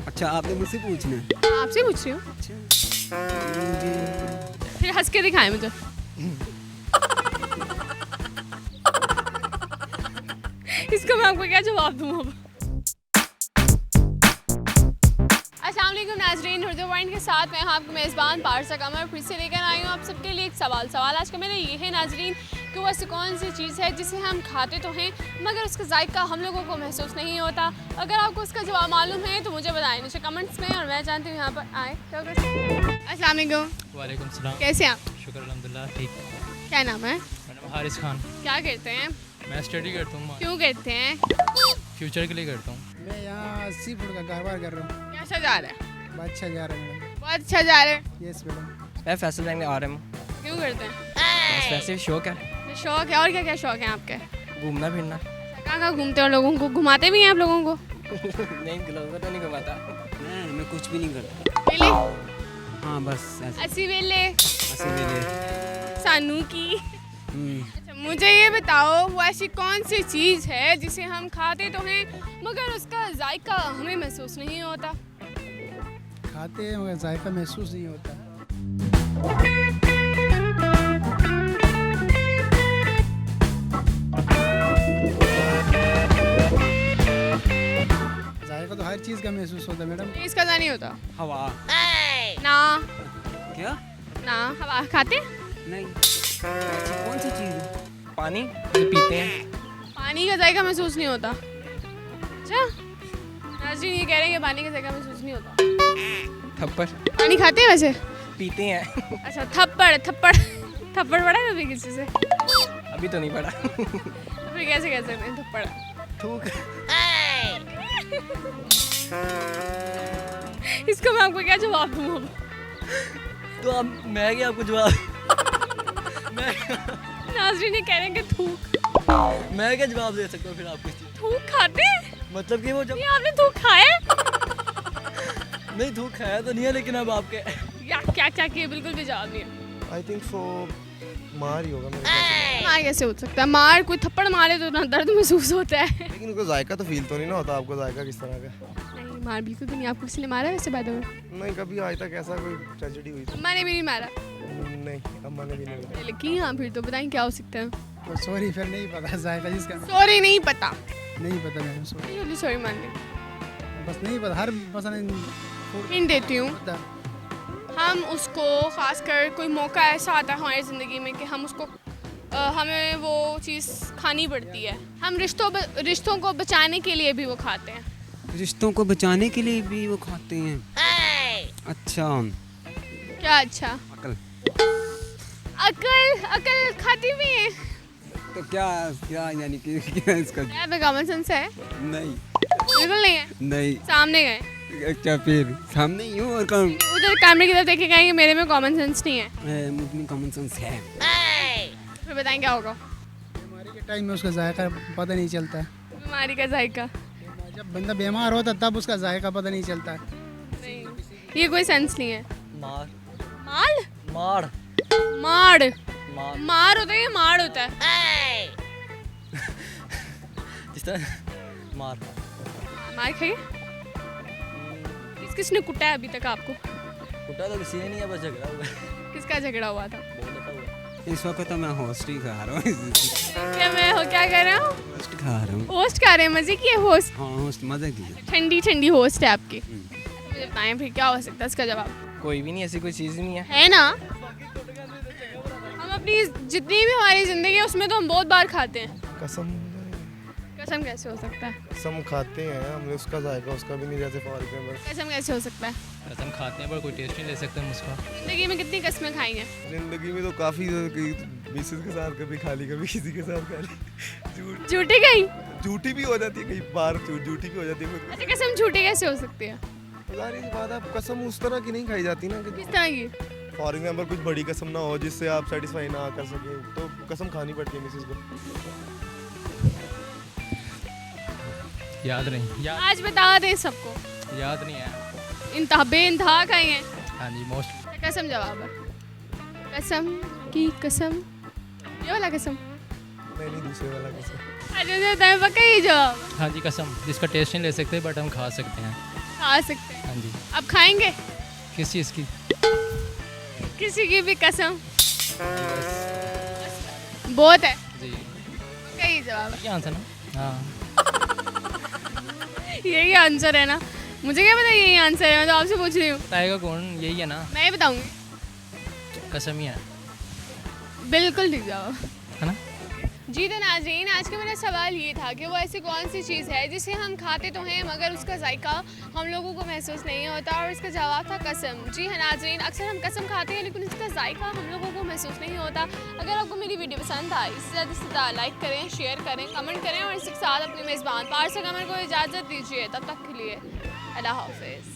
अच्छा आपने मुझसे पूछना है? आपसे पूछ रही हूँ। अच्छा फिर हंस के दिखाएं मुझे। इसको मैं आपको क्या जवाब दूँ अब? अस्सलाम वालेकुम नाज़रीन, उर्दू पॉइंट के साथ मैं आपको मेज़बान पारसा कमर फिर से लेकर आई हूँ आप सबके लिए एक सवाल आज का मेरा ये है नाज़रीन कि वो ऐसी कौन सी चीज़ है जिसे हम खाते तो हैं मगर उसका जायका हम लोगों को महसूस नहीं होता। अगर आपको उसका जवाब मालूम है तो मुझे बताएं नीचे कमेंट्स में और मैं जानती हूँ यहाँ पर आए तो अस्सलाम वालेकुम। वालेकुम सलाम। कैसे हैं आप? शुक्र अल्हम्दुलिल्लाह ठीक। क्या नाम है? मेरा नाम हारिस खान। क्या करते हैं? मैं स्टडी करता हूँ, क्यों करते हैं? फ्यूचर के लिए करता हूँ। मैं यहाँ सी फूड का कारोबार कर रहा हूँ। कैसा जा रहा है? बहुत अच्छा जा रहा है मैडम। बहुत अच्छा जा रहा है। Yes madam. मैं फैसल बैंक में आ रहा हूँ। क्यों करते हैं? बस वैसे शौक है, शौक है। और क्या क्या शौक है आपके? घूमना फिरना। कहाँ कहाँ घूमते हो? लोगों को घुमाते भी हैं आप लोगों को? नहीं लोगों तो नहीं घुमाता। मैं कुछ भी नहीं करता। वेले हाँ बस ऐसे असी वेले ऐसे मेरे सानू की। अच्छा मुझे ये बताओ वो ऐसी कौन सी चीज़ है जिसे हम खाते तो हैं मगर उसका जायका हमें महसूस नहीं होता? खाते हैं मगर जायका महसूस नहीं होता। जायका तो हर चीज़ का महसूस होता है मैडम। इसका जा नहीं होता हवा। ना क्या? ना हवा खाते? नहीं ऐसी कौन सी चीज़ है? पानी जो पीते हैं। पानी का जायका महसूस नहीं होता। अच्छा नाज़रीन ये कह रहे हैं कि पानी का जायका महसूस नहीं होता। थप्पड़ पानी खाते हैं वैसे? पीते हैं। अच्छा थप्पड़ थप्पड़ थप्पड़ पड़ा है कभी किसी से? अभी तो नहीं पड़ा। तो फिर कैसे कह सकते हैं थप्पड़? थूक। इसको मैं आपको क्या जवाब दूँ अब? तो अब मैं क्या आपको जवाब नाज़रीन ये कह रहे हैं कि थूक। मैं क्या जवाब दे सकता हूँ फिर आपको? थूक खाते हैं? मतलब कि वो जब ये आपने थूक खाया? नहीं थूक खाया तो नहीं है लेकिन अब आपके या क्या क्या किए बिल्कुल भी जवाब नहीं है। आई थिंक सो मार ही होगा मेरे ख्याल मार कैसे हो सकता है? मार कोई थप्पड़ मारे तो ना दर्द महसूस होता है। से। लेकिन उसको जायका तो फील तो नहीं ना होता आपको, जायका किस तरह का? नहीं मार बिल्कुल भी नहीं। आपको किसी ने मारा वैसे बाय द वे? नहीं कभी आज तक ऐसा कोई ट्रेजेडी हुई अम्मा ने भी नहीं मारा? नहीं, अम्मा ने भी नहीं बताया। लेकिन हाँ फिर तो बताएं क्या हो सकता है? तो सॉरी फिर नहीं पता जायका जिसका सॉरी नहीं पता। नहीं पता मैडम सॉरी। सॉरी मान ली। बस नहीं पता हर मसलन हिंट देती हूँ। होता हम उसको खासकर कोई मौका ऐसा आता है हमारी ज़िंदगी में कि हम उसको हमें वो चीज़ खानी पड़ती है। हम रिश्तों को बचाने के लिए भी वो खाते हैं। रिश्तों को बचाने के लिए भी वो खाते हैं? अच्छा क्या अच्छा? अकल। अकल अकल खाती भी है? तो क्या क्या यानी कि क्या इसका? क्या पे कॉमन सेंस है? नहीं बिल्कुल नहीं है। नहीं। सामने गए क्या फिर सामने ही हूँ और कौन? उधर कैमरे की तरफ देखे कहेंगे मेरे में कॉमन सेंस नहीं है। मुझ में कॉमन सेंस है। फिर बताएं क्या होगा? बीमारी के टाइम में उसका जायका पता नहीं चलता है। बीमारी का जायका? जब बंदा बीमार होता तब उसका जायका पता नहीं चलता है। नहीं ये कोई सेंस नहीं है। मार माल मार मार मार मार होता है या मार होता है? जिस तरह मार मार खाइए। किसने कुटा है अभी तक आपको? कुटा तो किसी ने नहीं है, बस झगड़ा हुआ है। किसका झगड़ा हुआ था? बहुत दफा हुआ। इस वक्त तो मैं होस्ट ही खा रहा हूँ। क्या मैं हो क्या कर रहा हूँ? होस्ट खा रहा हूँ। होस्ट खा रहे हैं? मजे की है होस्ट? हाँ होस्ट मजे की है। ठंडी ठंडी होस्ट है आपकी। मुझे बताएं फिर क्या हो सकता है इसका जवाब? कोई भी नहीं, ऐसी कोई चीज़ नहीं है। है ना? हम अपनी जितनी भी हमारी जिंदगी है उसमें तो हम बहुत बार खाते हैं। कसम कसम कैसे हो सकता है? कसम खाते हैं हमने, उसका जायका उसका भी नहीं, जैसे फॉर एग्जाम्पल कसम कैसे हो सकता है? कसम खाते हैं पर कोई टेस्ट नहीं ले सकते हम उसका। जिंदगी में कितनी कस्में खाई हैं? जिंदगी में तो काफ़ी मिसेस के साथ कभी खाली कभी किसी के साथ खाली। झूठी गई? झूठी भी हो जाती है कई बार, झूठी भी हो जाती है। अच्छा कसम झूठी कैसे हो सकती है? जाहिर सी बात है, कसम उस तरह की नहीं खाई जाती ना किस कि तरह की? फॉर एग्जाम्पल कुछ बड़ी कसम ना हो जिससे आप सेटिस्फाई ना कर सके, तो कसम खानी पड़ती है मिसेस को। याद नहीं, आज बता दें सबको। याद नहीं है। इंतहा बेइंतहा खाई हैं। हाँ जी मोस्ट। कसम जवाब है। कसम की कसम ये वाला कसम? नहीं दूसरे वाला कसम। अच्छा पक्का ही जवाब? हाँ जी कसम, जिसका टेस्ट नहीं ले सकते बट हम खा सकते हैं। खा सकते हैं। हाँ जी। अब खाएंगे किस चीज़ की? किसी की भी कसम? बहुत है। जी यही जवाब ये आंसर ना। हाँ है, यही आंसर है ना? मुझे क्या पता यही आंसर है, मैं तो आपसे पूछ रही हूँ। बताएगा कौन? यही है ना, मैं ही बताऊंगी। कसम ही है बिल्कुल ठीक जवाब है ना। जी तो नाज़रीन, आज का मेरा सवाल ये था कि वो ऐसी कौन सी चीज़ है जिसे हम खाते तो हैं मगर उसका जायका हम लोगों को महसूस नहीं होता, और इसका जवाब था कसम। जी हाँ नाज़रीन, अक्सर हम कसम खाते हैं लेकिन इसका जायका हम लोगों को महसूस नहीं होता। अगर आपको मेरी वीडियो पसंद आई, इससे ज़्यादा से ज़्यादा लाइक करें, शेयर करें, कमेंट करें और इसके साथ अपने मेज़बान पारसा कमर को इजाज़त दीजिए। तब तक के लिए अल्लाह हाफिज़।